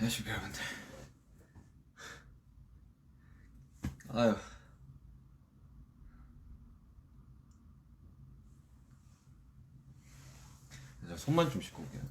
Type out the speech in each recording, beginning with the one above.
안녕하십니까 여러분들. 아유, 저 손만 좀 씻고 올게요.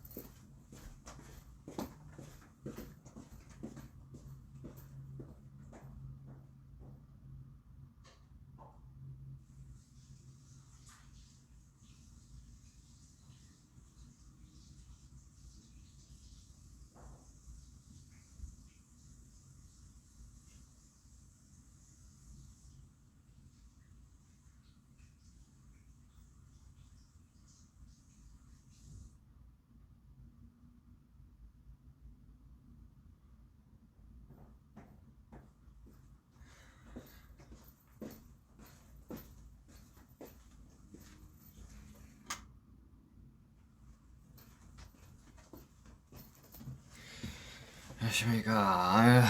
안녕하십니까. 아유,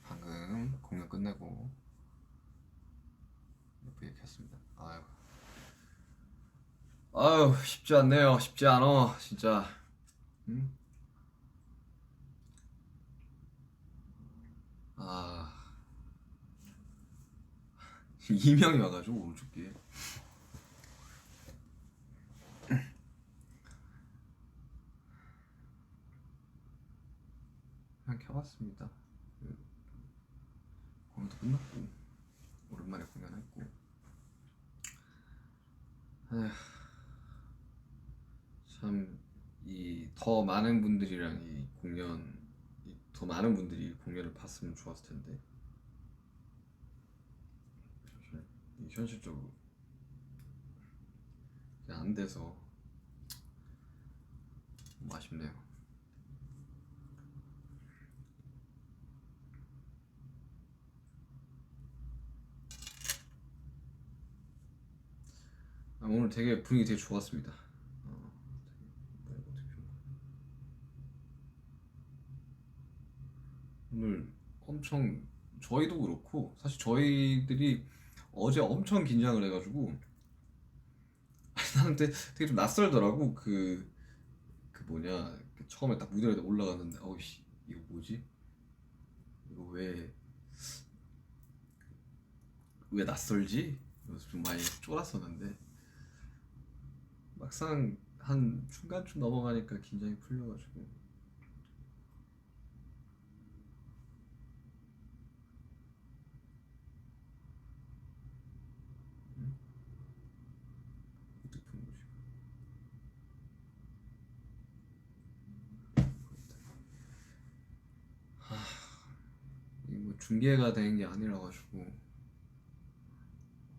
방금 공연 끝내고 예쁘게 켰습니다. 아유, 쉽지 않네요. 쉽지 않어, 진짜. 응? 아, 이명이 와가지고 오른쪽 귀에. 그냥 켜봤습니다. 공연도 끝났고 오랜만에 공연했고. 아휴, 참 이 더 많은 분들이랑 더 많은 분들이 공연을 봤으면 좋았을 텐데 현실적으로 그냥 안 돼서 좀 아쉽네요. 오늘 되게 분위기 되게 좋았습니다. 오늘 엄청 저희도 그렇고 사실 저희들이 어제 엄청 긴장을 해가지고 나는 되게 좀 낯설더라고. 그 뭐냐, 처음에 딱 무대에 올라갔는데 어이씨 이거 뭐지? 이거 왜 낯설지? 그래서 좀 많이 쫄았었는데 막상 한 중간쯤 넘어가니까 긴장이 풀려가지고 뜻깊은 곳이고. 이게 뭐 중계가 된 게 아니라 가지고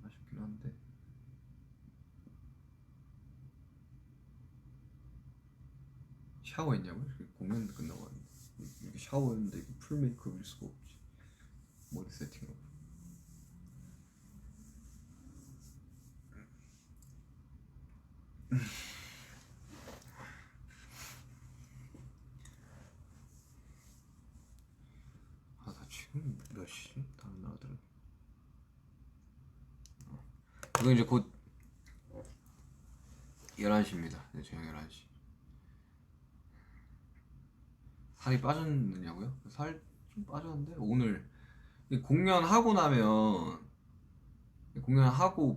아쉽긴 한데. 샤워했냐고요? 공연 끝나고 왔는데 이렇게 샤워했는데 풀 메이크업일 수가 없지. 머리 세팅하고. 나 지금 몇 시지? 다른 나라들은 이거 이제 곧 11시입니다. 네, 저녁 11시. 살이 빠졌느냐고요? 살 좀 빠졌는데 오늘 공연하고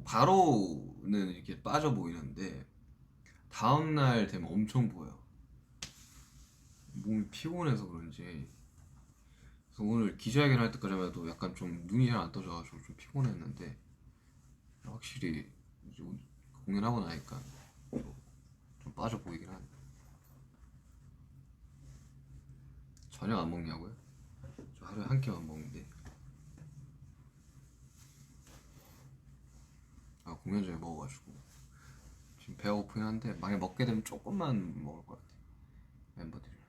바로는 이렇게 빠져 보이는데 다음날 되면 엄청 보여. 몸이 피곤해서 그런지. 그래서 오늘 기자회견 할 때까지만 해도 약간 좀 눈이 잘 안 떠져가지고 좀 피곤했는데 확실히 이제 공연하고 나니까 좀 빠져 보이긴 하네. 저녁 안 먹냐고요? 저 하루에 한 끼만 먹는데. 공연 전에 먹어가지고 지금 배가 고프긴 한데 만약 먹게 되면 조금만 먹을 것 같아. 멤버들이랑.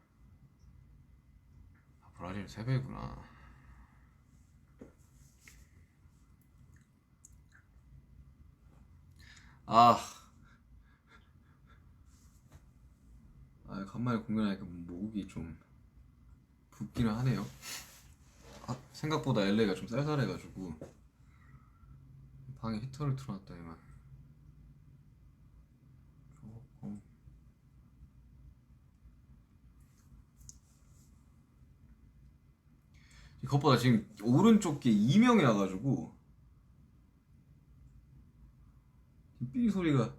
브라질 3배구나. 아, 간만에 공연하니까 목이 좀 붓기는 하네요. 생각보다 LA가 좀 쌀쌀해가지고 방에 히터를 틀어놨더니만 조금. 그것보다 지금 오른쪽 게 이명이 와가지고 삐 소리가,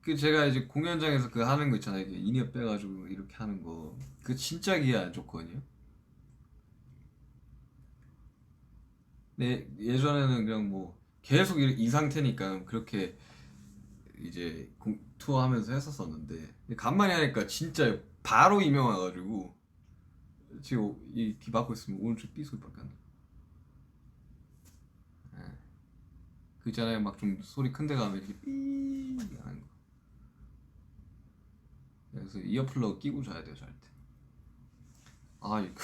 그 제가 이제 공연장에서 그 하는 거 있잖아요. 이게 인이어 빼가지고 이렇게 하는 거. 그 진짜 기에 안 좋거든요. 네, 예전에는 그냥 뭐 계속 이 상태니까 그렇게 이제 투어 하면서 했었었는데 간만에 하니까 진짜 바로 이명 와가지고 지금 이귀 막고 있으면 오른쪽 삐 소리밖에 안 나. 예. 그 있잖아요. 막 좀 소리 큰 데 가면 이렇게 삐 하는 거. 그래서 이어플러그 끼고 자야 돼요, 잘 때. 아, 이거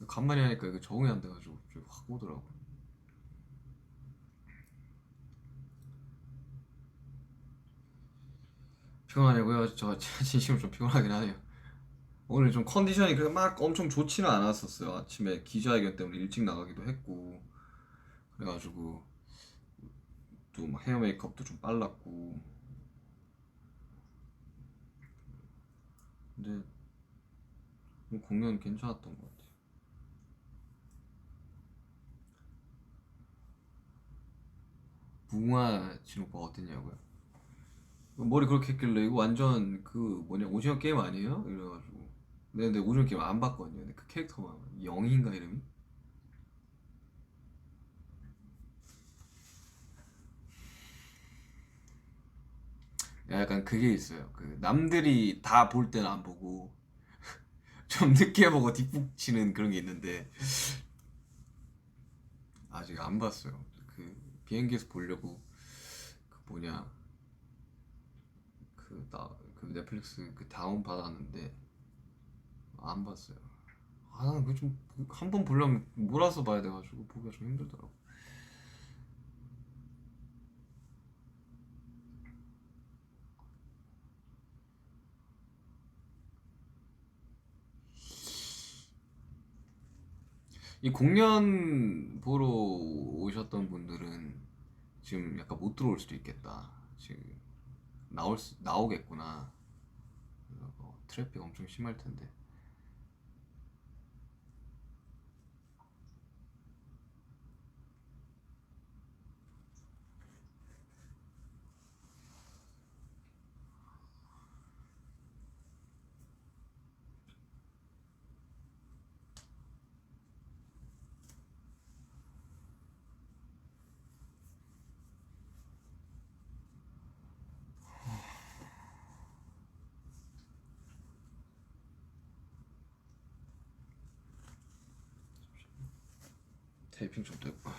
간만에 하니까 이거 적응이 안 돼가지고 좀 확 오더라고. 피곤하냐고요? 저 진심으로 좀 피곤하긴 하네요. 오늘 좀 컨디션이 그렇게 막 엄청 좋지는 않았었어요. 아침에 기자회견 때문에 일찍 나가기도 했고 그래가지고 또 막 헤어 메이크업도 좀 빨랐고. 근데 뭐 공연 괜찮았던 것 같아요. 무궁화 진오빠 어땠냐고요? 머리 그렇게 했길래 이거 완전 그 뭐냐 오징어 게임 아니에요? 이래가지고 근데 오징어 게임 안 봤거든요. 근데 그 캐릭터만 영희인가 이름이? 약간 그게 있어요. 그 남들이 다 볼 때는 안 보고 좀 늦게 보고 뒷북 치는 그런 게 있는데 아직 안 봤어요. 그 비행기에서 보려고 그 뭐냐 그 넷플릭스 그 다운 받았는데 안 봤어요. 아, 나는 그좀 한 번 보려면 몰아서 봐야 돼가지고 보기가 좀 힘들더라고. 이 공연 보러 오셨던 분들은 지금 약간 못 들어올 수도 있겠다. 지금 나오겠구나. 트래픽 엄청 심할 텐데. 테이핑 좀 되고.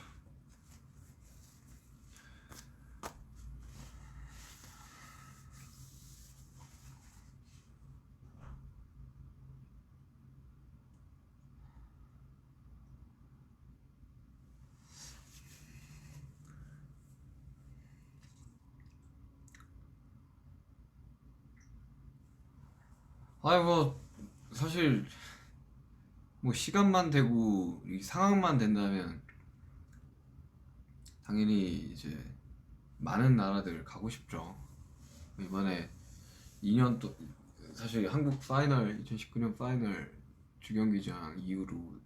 아이 뭐 사실 뭐 시간만 되고 이 상황만 된다면 당연히 이제 많은 나라들 가고 싶죠. 이번에 2년 또 사실 한국 파이널 2019년 파이널 주경기장 이후로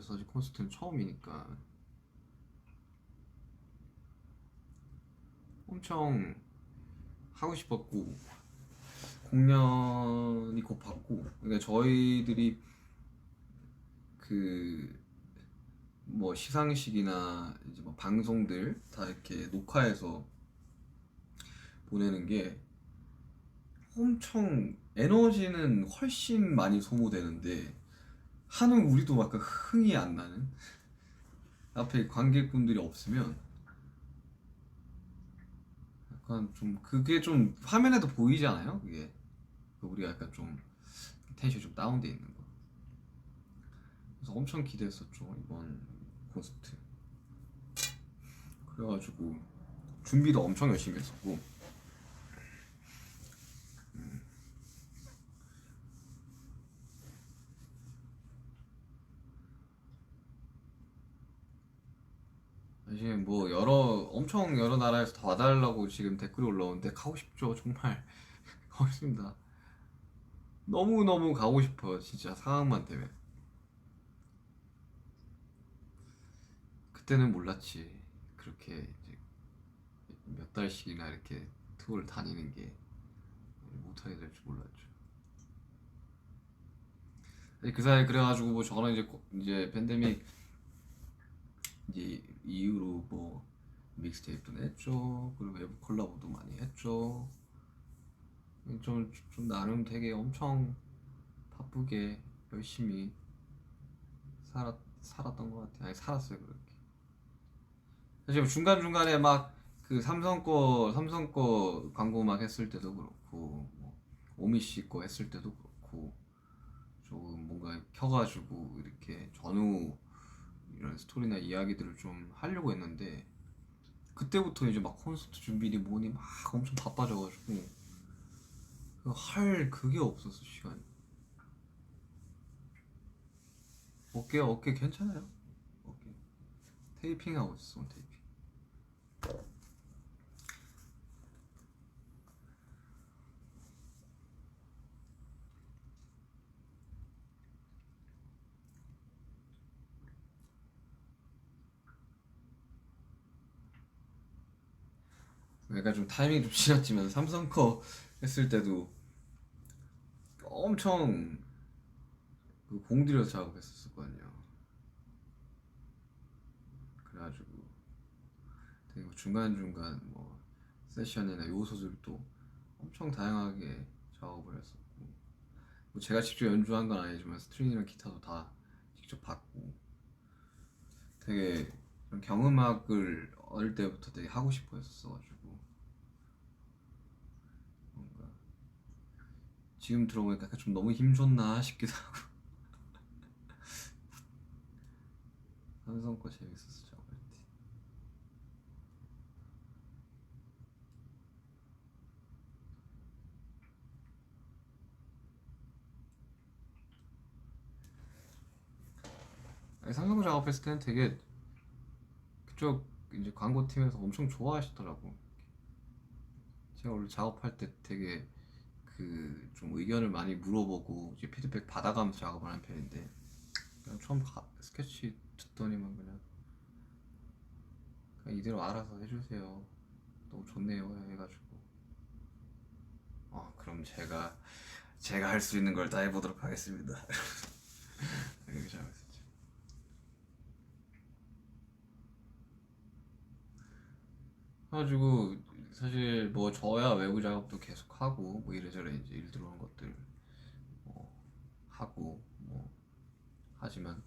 사실 콘서트는 처음이니까 엄청 하고 싶었고 공연이 곧 받고 근데 저희들이 그 뭐 시상식이나 이제 뭐 방송들 다 이렇게 녹화해서 보내는 게 엄청 에너지는 훨씬 많이 소모되는데 하는 우리도 약간 흥이 안 나는 앞에 관객분들이 없으면 약간 좀 그게 좀 화면에도 보이잖아요. 그게 우리가 약간 좀 텐션이 좀 다운돼 있는 거. 그래서 엄청 기대했었죠 이번 콘서트. 그래가지고 준비도 엄청 열심히 했었고 사실 뭐 엄청 여러 나라에서 다 와달라고 지금 댓글이 올라오는데 가고 싶죠 정말. 가고 싶습니다. 너무너무 가고 싶어요 진짜 상황만 되면. 그때는 몰랐지. 그렇게 이제 몇 달씩이나 이렇게 투어를 다니는 게 못하게 될 줄 몰랐죠. 그 사이에 그래가지고 뭐 저는 이제 팬데믹 이제 이후로 뭐 믹스테이프도 냈죠. 그리고 외부 콜라보도 많이 했죠. 좀 나름 되게 엄청 바쁘게 열심히 살았던 것 같아요. 아니 살았어요 그렇게. 사실 중간 중간에 막 그 삼성 거 광고 막 했을 때도 그렇고 뭐 오미 씨 거 했을 때도 그렇고 조금 뭔가 켜가지고 이렇게 전후 이런 스토리나 이야기들을 좀 하려고 했는데 그때부터 이제 막 콘서트 준비니 뭐니 막 엄청 바빠져가지고 할 그게 없었어 시간이. 어깨 괜찮아요? 어깨 테이핑 하고 있어 테이핑. 약간 좀 타이밍이 좀 지났지만 삼성 거 했을 때도 엄청 그 공들여서 작업했었거든요. 그래가지고 되게 뭐 중간중간 뭐 세션이나 요소들도 엄청 다양하게 작업을 했었고 뭐 제가 직접 연주한 건 아니지만 스트링이랑 기타도 다 직접 받고 되게 좀 경음악을 어릴 때부터 되게 하고 싶어 했었어가지고 뭔가 지금 들어보니까 약간 좀 너무 힘줬나 싶기도 하고 삼성 거 재밌었어 작업할 때. 아니, 삼성 거 작업했을 때는 되게 그쪽 이제 광고팀에서 엄청 좋아하시더라고. 제가 원래 작업할 때 되게 그 좀 의견을 많이 물어보고 이제 피드백 받아가면서 작업을 하는 편인데 그냥 처음 스케치 듣더니만 그냥 이대로 알아서 해주세요. 너무 좋네요 해가지고 그럼 제가 할 수 있는 걸 다 해보도록 하겠습니다. 이렇게 작업했었죠. 그래가지고 사실 뭐 저야 외부 작업도 계속 하고 뭐 이래저래 이제 일 들어오는 것들 뭐 하고 뭐 하지만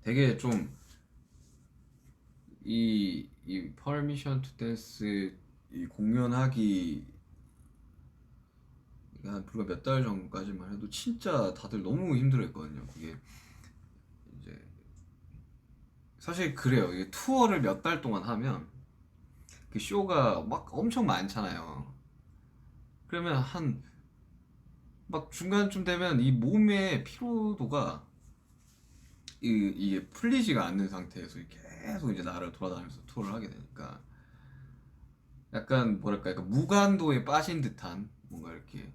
되게 좀 이 퍼미션 투 댄스 이 공연하기 한 불과 몇 달 전까지만 해도 진짜 다들 너무 힘들어했거든요. 그게 이제 사실 그래요. 이게 투어를 몇 달 동안 하면 그 쇼가 막 엄청 많잖아요. 그러면 한 막 중간쯤 되면 이 몸의 피로도가 이게 풀리지가 않는 상태에서 계속 이제 나라를 돌아다니면서 투어를 하게 되니까 약간 뭐랄까 약간 무간도에 빠진 듯한 뭔가 이렇게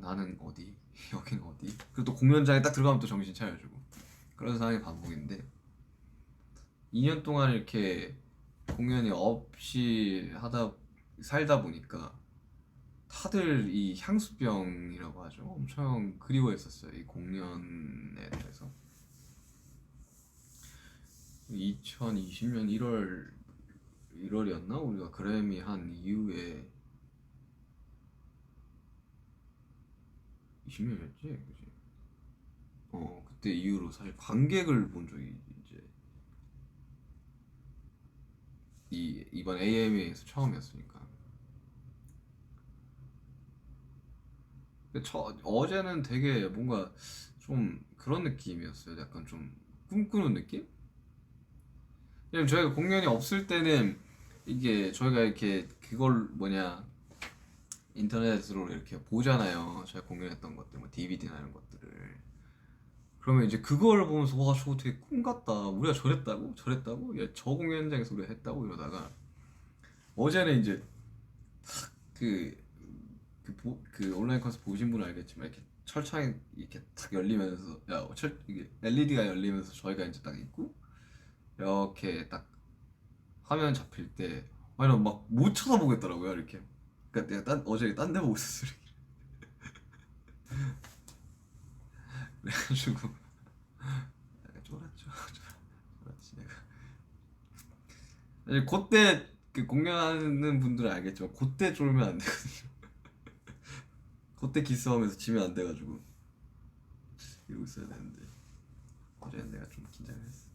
나는 어디 여긴 어디 그리고 또 공연장에 딱 들어가면 또 정신 차려주고 그런 상황이 반복인데 2년 동안 이렇게 공연이 없이 하다 살다 보니까 다들 이 향수병이라고 하죠. 엄청 그리워했었어요. 이 공연에 대해서. 2020년 1월이었나? 우리가 그래미 한 이후에 20년이었지, 그지? 그때 이후로 사실 관객을 본 적이 이제 이번 AMA에서 처음이었으니까. 근데 어제는 되게 뭔가 좀 그런 느낌이었어요. 약간 좀 꿈꾸는 느낌? 왜냐면 저희가 공연이 없을 때는 이게 저희가 이렇게 그걸 뭐냐 인터넷으로 이렇게 보잖아요. 저희 공연했던 것들, 뭐 DVD나 이런 것들을. 그러면 이제 그걸 보면서 와 저거 되게 꿈 같다. 우리가 저랬다고? 저랬다고? 야, 저 공연장에서 우리가 했다고 이러다가 어제는 이제 그, 그 온라인 콘서트 보신 분은 알겠지만 이렇게 철창이 이렇게 탁 열리면서 이게 LED가 열리면서 저희가 이제 딱 있고 이렇게 딱 화면 잡힐 때 아니 막 못 쳐다보겠더라고요 이렇게. 그러니까 내가 어제 딴 데 보고 있었어. 그래가지고 내가 쫄았죠. 쫄았지 내가. 아니, 그때 그 공략하는 분들은 알겠지만 그때 쫄면 안 되거든요. 그때 기싸움에서 지면 안 돼가지고 이러고 있어야 되는데 어제 내가 좀 긴장을 했어.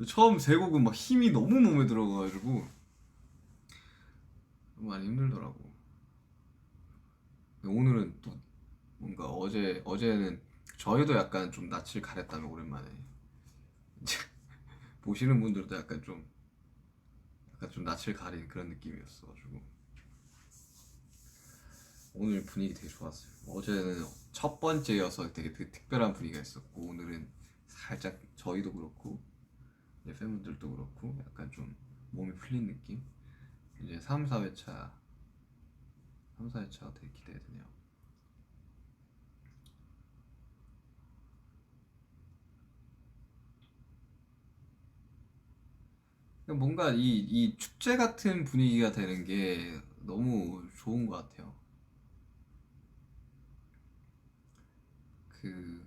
처음 세 곡은 막 힘이 너무 몸에 들어가가지고 많이 힘들더라고. 근데 오늘은 또 뭔가 어제는 저희도 약간 좀 낯을 가렸다면 오랜만에 이제 보시는 분들도 약간 좀 낯을 가린 그런 느낌이었어가지고 오늘 분위기 되게 좋았어요. 어제는 첫 번째여서 되게 특별한 분위기가 있었고 오늘은 살짝 저희도 그렇고 이제 팬분들도 그렇고 약간 좀 몸이 풀린 느낌. 이제 3, 4회차 3, 4회차가 되게 기대되네요. 뭔가 이 축제 같은 분위기가 되는 게 너무 좋은 것 같아요. 그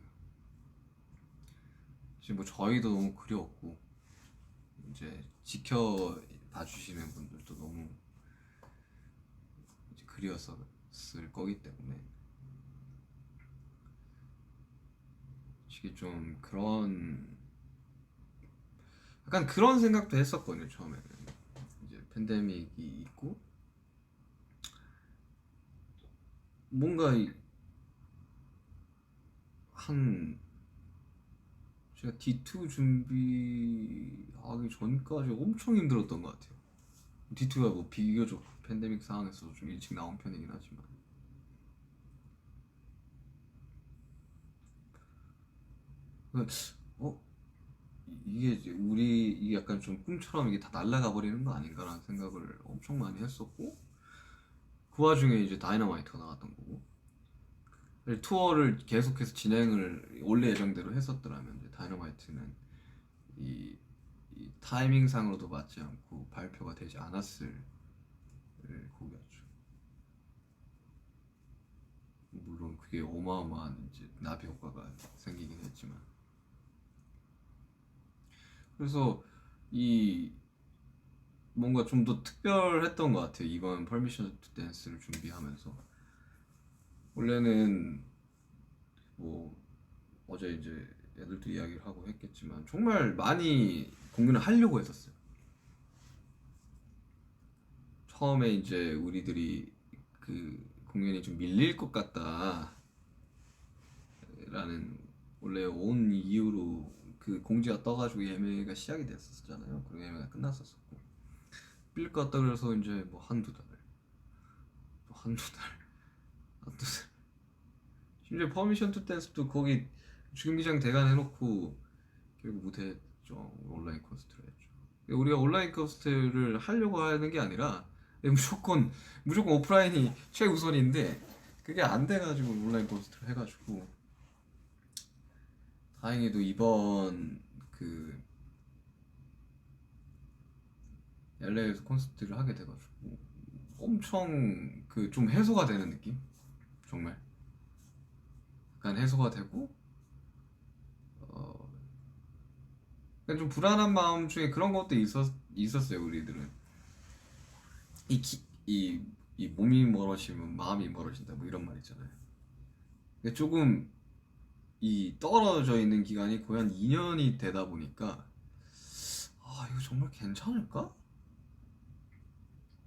지금 뭐 저희도 너무 그리웠고 이제 지켜봐 주시는 분들도 너무 이제 그리웠을 거기 때문에 이게 좀 그런 약간 그런 생각도 했었거든요 처음에는. 이제 팬데믹이 있고 뭔가 한 제가 D2 준비하기 전까지 엄청 힘들었던 것 같아요. D2가 뭐 비교적 팬데믹 상황에서 좀 일찍 나온 편이긴 하지만 어 이게 이제 이게 약간 좀 꿈처럼 이게 다 날아가 버리는 거 아닌가라는 생각을 엄청 많이 했었고 그 와중에 이제 다이너마이트가 나왔던 거고 투어를 계속해서 진행을 원래 예정대로 했었더라면 이제 다이너마이트는 이, 이 타이밍상으로도 맞지 않고 발표가 되지 않았을 곡이었죠. 물론 그게 어마어마한 이제 나비 효과가 생기긴 했지만 그래서 이 뭔가 좀 더 특별했던 것 같아요. 이번 퍼미션 투 댄스를 준비하면서 원래는 뭐 어제 이제 애들도 이야기를 하고 했겠지만 정말 많이 공연을 하려고 했었어요. 처음에 이제 우리들이 그 공연이 좀 밀릴 것 같다라는 원래 온 이유로 그 공지가 떠가지고 예매가 시작이 됐었잖아요. 그리고 예매가 끝났었고 밀릴 것 같다 그래서 이제 뭐 한두 달, 또 한두 달, 한두 달. 심지어 퍼미션 투 댄스도 거기 주경기장 대관 해놓고 결국 못했죠. 온라인 콘서트를 했죠. 우리가 온라인 콘서트를 하려고 하는 게 아니라 무조건 오프라인이 최우선인데 그게 안 돼가지고 온라인 콘서트를 해가지고 다행히도 이번 그 LA에서 콘서트를 하게 돼가지고 엄청 그 좀 해소가 되는 느낌? 정말 약간 해소가 되고 어, 약간 좀 불안한 마음 중에 그런 것도 있었어요 우리들은 이, 기, 이, 이 몸이 멀어지면 마음이 멀어진다 뭐 이런 말 있잖아요. 근데 조금 이 떨어져 있는 기간이 거의 한 2년이 되다 보니까 아 이거 정말 괜찮을까?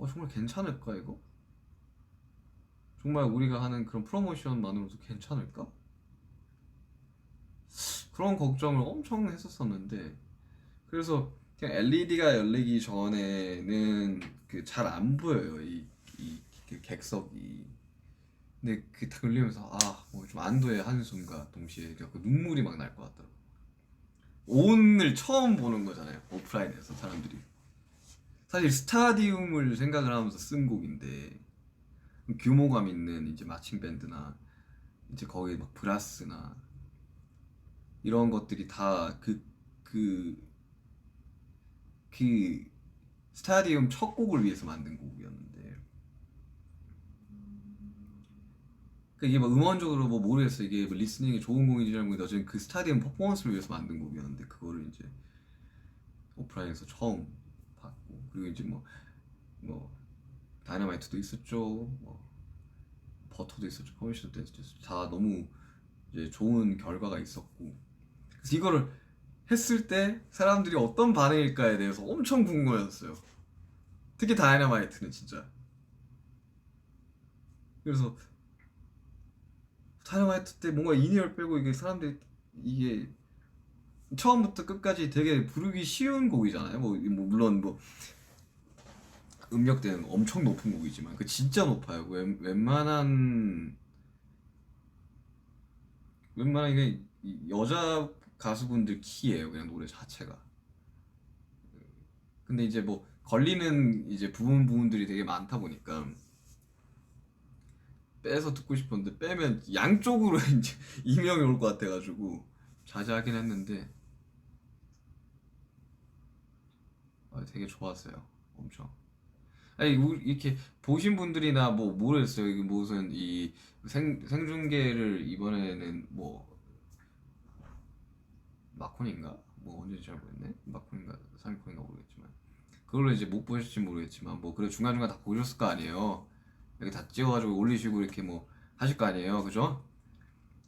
정말 괜찮을까 이거? 정말 우리가 하는 그런 프로모션만으로도 괜찮을까? 그런 걱정을 엄청 했었었는데 그래서 그냥 LED가 열리기 전에는 그 잘 안 보여요 그 객석이. 근데 그 딱 열리면서 뭐 좀 안도의 한숨과 동시에 그 눈물이 막 날 것 같더라고. 오늘 처음 보는 거잖아요 오프라인에서 사람들이. 사실 스타디움을 생각을 하면서 쓴 곡인데 규모감 있는 이제 마침 밴드나 이제 거기 막 브라스나 이런 것들이 다 그 그 스타디움 첫 곡을 위해서 만든 곡이었는데 이게 뭐 음원적으로 뭐 모르겠어. 이게 뭐 리스닝이 좋은 곡인지 잘 모르겠는데 어쨌든 그 스타디움 퍼포먼스를 위해서 만든 곡이었는데 그거를 이제 오프라인에서 처음 봤고 그리고 이제 뭐 다이너마이트도 있었죠. 뭐 버터도 있었죠. 퍼미션 댄스도 있었죠. 다 너무 이제 좋은 결과가 있었고 그래서 이거를 했을 때 사람들이 어떤 반응일까에 대해서 엄청 궁금해졌어요. 특히 다이너마이트는 진짜. 그래서 다이너마이트 때 뭔가 인이어를 빼고 이게 사람들이 이게 처음부터 끝까지 되게 부르기 쉬운 곡이잖아요. 뭐 물론 뭐 음역대는 엄청 높은 곡이지만 그 진짜 높아요. 웬만한 이게 여자 가수분들 키예요. 그냥 노래 자체가. 근데 이제 뭐 걸리는 이제 부분들이 되게 많다 보니까 빼서 듣고 싶었는데 빼면 양쪽으로 이제 이명이 올 것 같아가지고 자제하긴 했는데 되게 좋았어요. 엄청. 아니 이렇게 보신 분들이나 뭐 모르겠어요. 이게 무슨 이 생중계를 이번에는 뭐 마콘인가 뭐 언제인지 잘 모르겠네. 마콘인가 사미콘인가 모르겠지만 그걸로 이제 못 보실지 모르겠지만 뭐 그래 중간중간 다 보셨을 거 아니에요. 이렇게 다 찍어가지고 올리시고 이렇게 뭐 하실 거 아니에요, 그죠?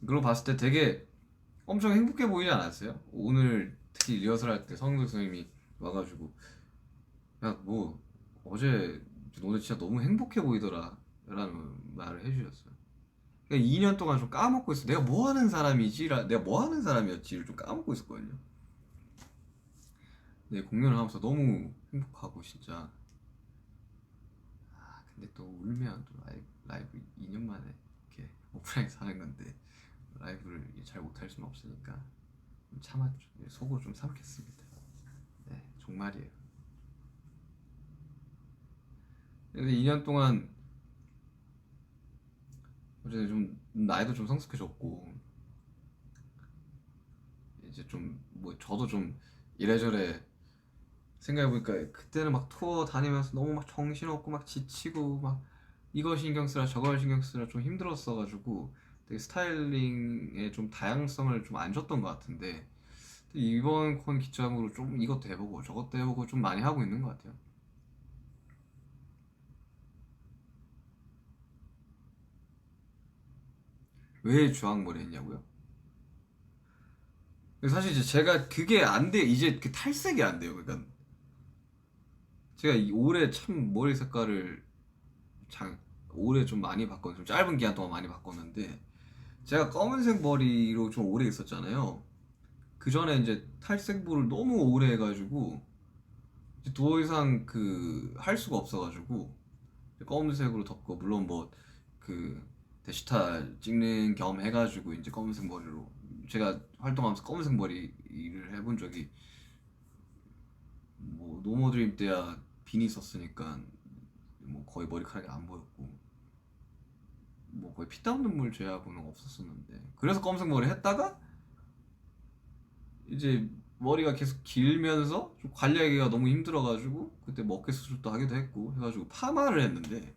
그걸 봤을 때 되게 엄청 행복해 보이지 않았어요? 오늘 특히 리허설 할 때 성도 선생님이 와가지고 야 뭐 어제 오늘 진짜 너무 행복해 보이더라 라는 말을 해주셨어요. 그러니까 2년 동안 좀 까먹고 있어. 내가 뭐 하는 사람이지? 내가 뭐 하는 사람이었지를 좀 까먹고 있었거든요. 네, 공연을 하면서 너무 행복하고 진짜. 근데 또 울면 또 라이브 2년 만에 이렇게 오프라인에서 하는 건데 라이브를 잘 못할 수는 없으니까 좀 참았죠. 속으로 좀 참겠습니다. 네, 정말이에요. 근데 2년 동안 어제 좀 나이도 좀 성숙해졌고 이제 좀 뭐 저도 좀 이래저래 생각해보니까 그때는 막 투어 다니면서 너무 막 정신없고 막 지치고 막 이거 신경 쓰라 저거 신경 쓰라 좀 힘들었어가지고 되게 스타일링에 좀 다양성을 좀 안 줬던 것 같은데 이번 콘 기점으로 좀 이것도 해보고 저것도 해보고 좀 많이 하고 있는 것 같아요. 왜 주황머리 했냐고요? 사실 이제 제가 그게 안 돼. 이제 그 탈색이 안 돼요. 그러니까 제가 올해 참 머리 색깔을 장 올해 좀 많이 바꿨 좀 짧은 기간 동안 많이 바꿨는데 제가 검은색 머리로 좀 오래 있었잖아요. 그 전에 이제 탈색부를 너무 오래 해가지고 이제 더 이상 그 할 수가 없어가지고 검은색으로 덮고 물론 뭐 그 데시타 찍는 겸 해가지고 이제 검은색 머리로 제가 활동하면서 검은색 머리를 해본 적이 뭐 노모드림 때야 비니 썼으니까 뭐 거의 머리카락이 안 보였고 뭐 거의 피땀 눈물 제하고는 없었었는데 그래서 검은색 머리 했다가 이제 머리가 계속 길면서 좀 관리하기가 너무 힘들어가지고 그때 뭐 어깨 수술도 하기도 했고 해가지고 파마를 했는데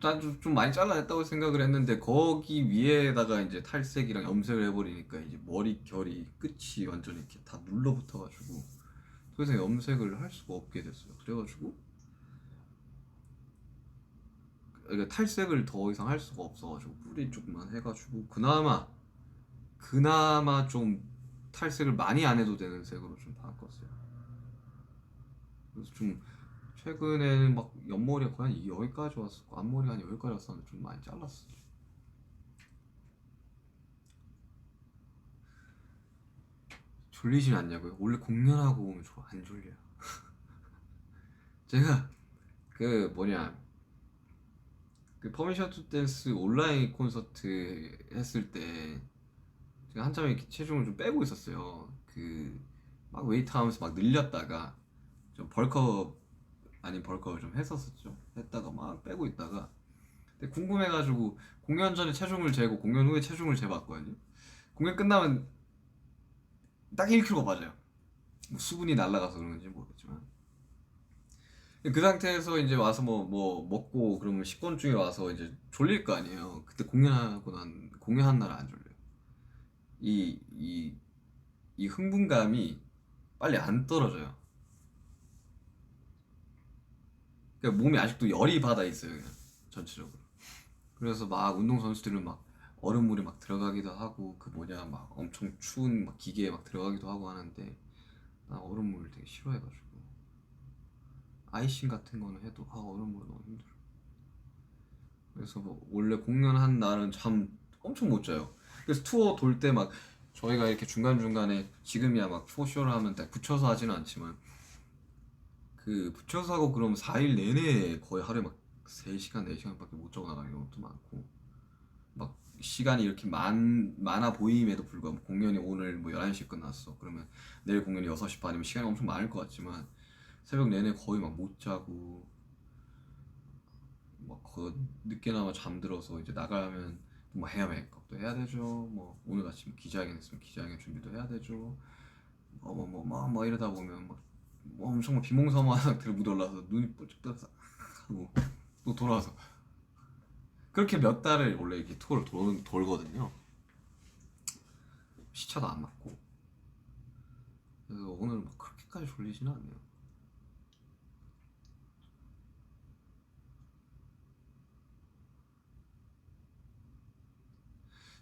난 좀 많이 잘라냈다고 생각을 했는데 거기 위에다가 이제 탈색이랑 염색을 해버리니까 이제 머리 결이 끝이 완전 이렇게 다 눌러붙어가지고 더 이상 염색을 할 수가 없게 됐어요. 그래가지고 그러니까 탈색을 더 이상 할 수가 없어가지고 뿌리 쪽만 해가지고 그나마 좀 탈색을 많이 안 해도 되는 색으로 좀 바꿨어요. 그래서 좀 최근에는 막 옆머리가 거의 한 여기까지 왔었고 앞머리가 한 여기까지 왔었는데 좀 많이 잘랐어. 졸리진 않냐고요? 원래 공연하고 오면 안 졸려요. 제가 그 뭐냐 그 퍼미션 투 댄스 온라인 콘서트 했을 때 제가 한참 이렇게 체중을 좀 빼고 있었어요. 그 막 웨이트 하면서 막 늘렸다가 좀 벌크업 아닌 벌크업을 좀 했었었죠. 했다가 막 빼고 있다가 근데 궁금해가지고 공연 전에 체중을 재고 공연 후에 체중을 재봤거든요. 공연 끝나면 딱 1kg가 빠져요. 뭐 수분이 날아가서 그런지 모르겠지만 그 상태에서 이제 와서 뭐 먹고 그러면 식곤증이 와서 이제 졸릴 거 아니에요. 그때 공연한 날은 안 졸려요. 이 이 이 흥분감이 빨리 안 떨어져요. 그러니까 몸이 아직도 열이 받아 있어요, 그냥 전체적으로. 그래서 막 운동 선수들은 막 얼음물에 막 들어가기도 하고 그 뭐냐 막 엄청 추운 막 기계에 막 들어가기도 하고 하는데 나 얼음물 되게 싫어해가지고 아이싱 같은 거는 해도 얼음물 너무 힘들어. 그래서 뭐 원래 공연한 날은 잠 엄청 못 자요. 그래서 투어 돌 때 막 저희가 이렇게 중간중간에 지금이야 막 투어쇼를 하면 딱 붙여서 하지는 않지만 그 붙여서 하고 그러면 4일 내내 거의 하루에 막 3시간, 4시간밖에 못 자고 나가는 경우도 많고 막 시간이 이렇게 많아 보임에도 불구하고 공연이 오늘 뭐 11시에 끝났어. 그러면 내일 공연이 6시 반이면 시간이 엄청 많을 것 같지만 새벽 내내 거의 막 못 자고 늦게나마 잠들어서 이제 나가면 뭐 헤어 메이크업도 해야 되죠. 뭐 오늘 아침 기자회견 했으면 기자회견 준비도 해야 되죠. 뭐 이러다 보면 뭐 엄청 비몽사모한 상태로 묻어올라서 눈이 뿔쩍 떠서 하고 또 돌아와서 그렇게 몇 달을 원래 이렇게 투어를 돌거든요. 시차도 안 맞고. 그래서 오늘 뭐 그렇게까지 졸리지는 않네요.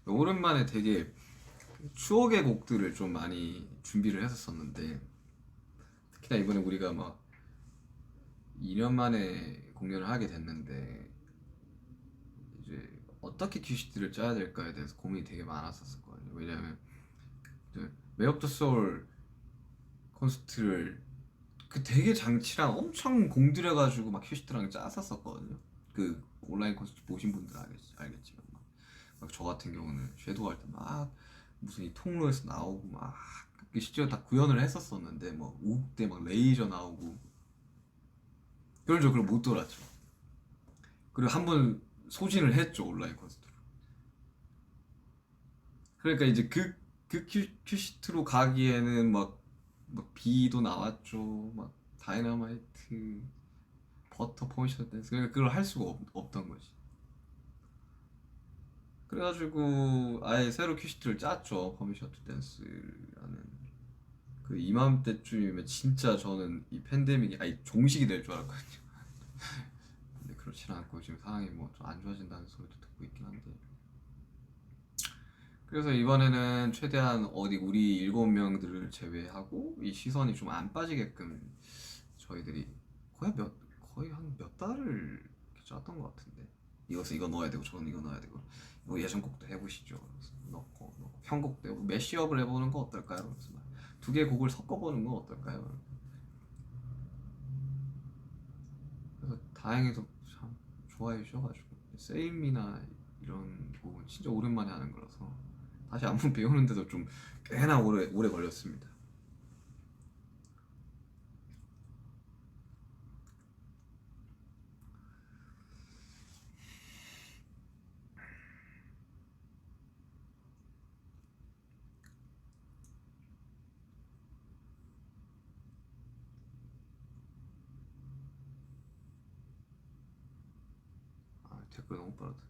오랜만에 되게 추억의 곡들을 좀 많이 준비를 했었었는데 특히나 이번에 우리가 막 2년 만에 공연을 하게 됐는데 이제 어떻게 큐시트를 짜야 될까에 대해서 고민이 되게 많았었거든요. 왜냐면 웨이 오브 더 소울 콘서트를 그 되게 장치랑 엄청 공들여가지고 막 큐시트랑 짰었었거든요. 그 온라인 콘서트 보신 분들 알겠지만 막 저 같은 경우는 섀도우 할 때 막 무슨 이 통로에서 나오고 막 실제로 다 구현을 했었었는데 뭐 우국대 막 레이저 나오고 그런 적을 못 돌았죠. 그리고 한 번 소진을 했죠 온라인 콘서트로. 그러니까 이제 그 큐시트로 가기에는 막 비도 나왔죠. 막 다이너마이트 버터 포지션 댄스 그러니까 그걸 할 수가 없던 거지. 그래가지고 아예 새로 큐시트를 짰죠. 퍼미션 투 댄스라는. 그 이맘때쯤이면 진짜 저는 이 팬데믹이 아예 종식이 될 줄 알았거든요. 근데 그렇지는 않고 지금 상황이 뭐 좀 안 좋아진다는 소리도 듣고 있긴 한데. 그래서 이번에는 최대한 어디 우리 7명들을 제외하고 이 시선이 좀 안 빠지게끔 저희들이 거의 거의 한 몇 달을 이렇게 짰던 것 같은데 이것은 이거 넣어야 되고 저건 이거 넣어야 되고 뭐 예전곡도 해보시죠. 그래서 넣고 편곡도 해보고 매시업을 해보는 거 어떨까요? 그래서 두 개의 곡을 섞어보는 거 어떨까요? 그래서 다행히도 참 좋아해 주셔가지고 세임이나 이런 곡은 진짜 오랜만에 하는 거라서 다시 안무 배우는데도 좀 꽤나 오래 걸렸습니다. 댓글 너무 빠르다.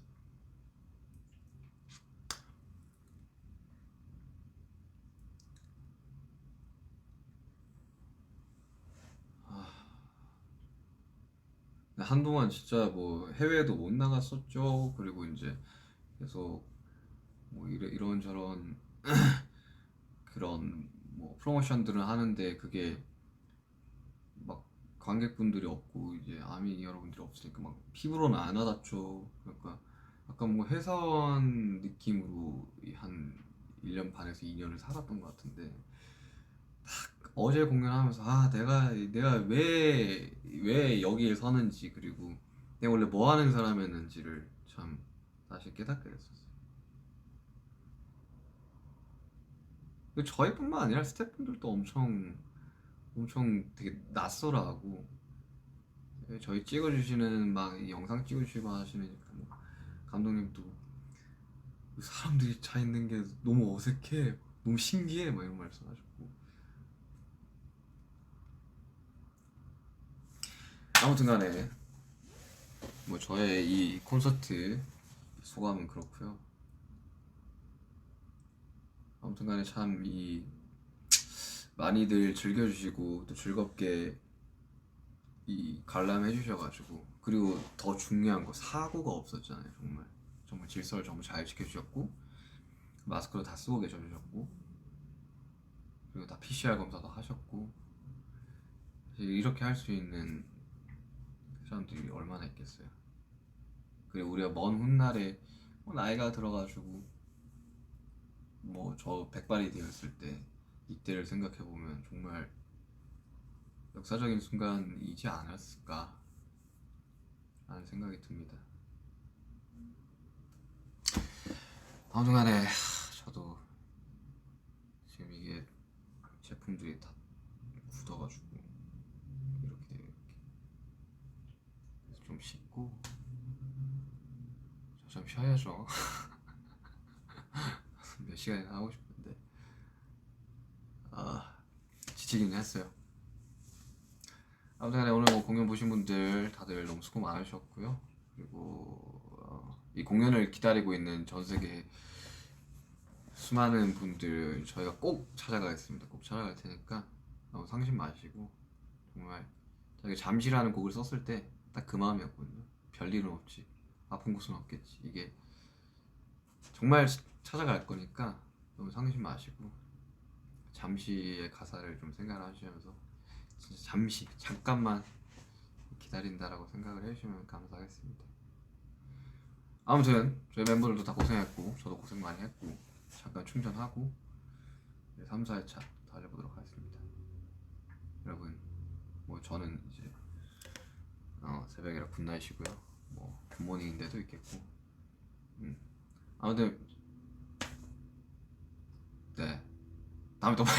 한동안 진짜 뭐 해외도 못 나갔었죠. 그리고 이제 계속 뭐 이런저런 그런 뭐 프로모션들을 하는데 그게 막 관객분들이 없고 이제 아미 여러분들이 없으니까 막 피부로는 안 와닿죠. 그러니까 약간 뭐 회사원 느낌으로 한 1년 반에서 2년을 살았던 것 같은데 어제 공연하면서 내가 왜 여기에 서는지 그리고 내가 원래 뭐 하는 사람이었는지를 참 다시 깨닫게 됐었어요. 저희뿐만 아니라 스태프분들도 엄청 되게 낯설어하고 저희 찍어주시는 막 영상 찍어주시고 하시니까 뭐 감독님도 사람들이 차 있는 게 너무 어색해, 너무 신기해 막 이런 말씀하셨고 아무튼간에 뭐 저의 이 콘서트 소감은 그렇고요. 아무튼간에 참 이 많이들 즐겨주시고 또 즐겁게 이 관람해 주셔가지고, 그리고 더 중요한 거 사고가 없었잖아요. 정말 정말 질서를 정말 잘 지켜주셨고, 마스크도 다 쓰고 계셔주셨고, 그리고 다 PCR 검사도 하셨고, 사실 이렇게 할 수 있는 사람들이 얼마나 있겠어요. 그리고 우리가 먼 훗날에 뭐 나이가 들어가지고 뭐 저 백발이 되었을 때 이때를 생각해보면 정말 역사적인 순간이지 않았을까 라는 생각이 듭니다. 아무튼간에 저도 지금 이게 제품들이 다 굳어가지고 이렇게 좀 씻고 저 좀 쉬어야죠. 몇 시간이나 하고 싶은데 지치기는 했어요. 아무튼 오늘 뭐 공연 보신 분들 다들 너무 수고 많으셨고요. 그리고 이 공연을 기다리고 있는 전 세계 수많은 분들 저희가 꼭 찾아가겠습니다. 꼭 찾아갈 테니까 너무 상심 마시고, 정말 저희가 잠시라는 곡을 썼을 때 딱 그 마음이었거든요. 별일은 없지, 아픈 곳은 없겠지. 이게 정말 찾아갈 거니까 너무 상심 마시고 잠시의 가사를 좀 생각하시면서 진짜 잠시 잠깐만 기다린다라고 생각을 해주시면 감사하겠습니다. 아무튼 저희 멤버들도 다 고생했고 저도 고생 많이 했고, 잠깐 충전하고 3, 4회차 달려보도록 하겠습니다. 여러분 뭐 저는 이제 새벽이라 굿나잇이고요. 뭐 굿모닝인데도 있겠고, 아무튼 네, 다음에 또 봐요.